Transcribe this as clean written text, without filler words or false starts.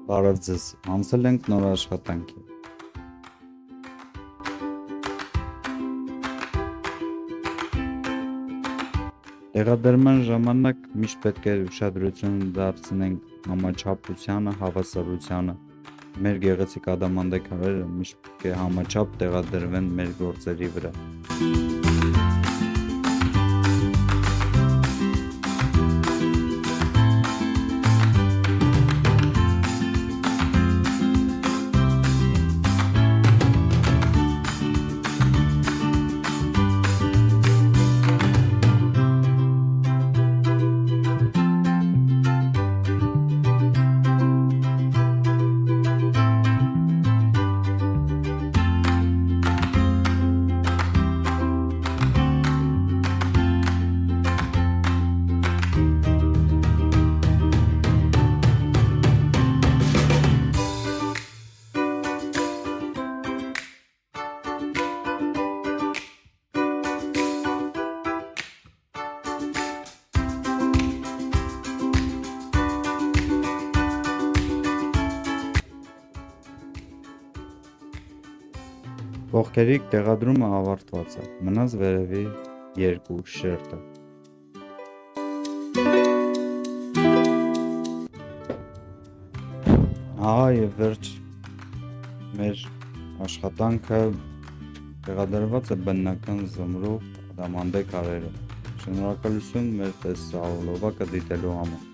Բարև ձեզ, անցել ենք նոր աշխատանքի։ Տեղադրման ժամանակ միշտ պետք է ուշադրություն դարձնենք համաչափությանը, հավասարությանը։ Մեր գեղեցիկ ադամանդե քարերը միշտ պետք է համաչափ տեղադրվեն մեր գործերի վրա։ Ողքերի տեղադրումը ավարտված է, մնաց վերևի երկու շերտը։ Ահա եւ վերջ մեր աշխատանքը տեղադրված է բնական զմրուղ ադամանդե քարերը։ Շնորհակալություն մեր տեսահոլովակը դիտելու համար։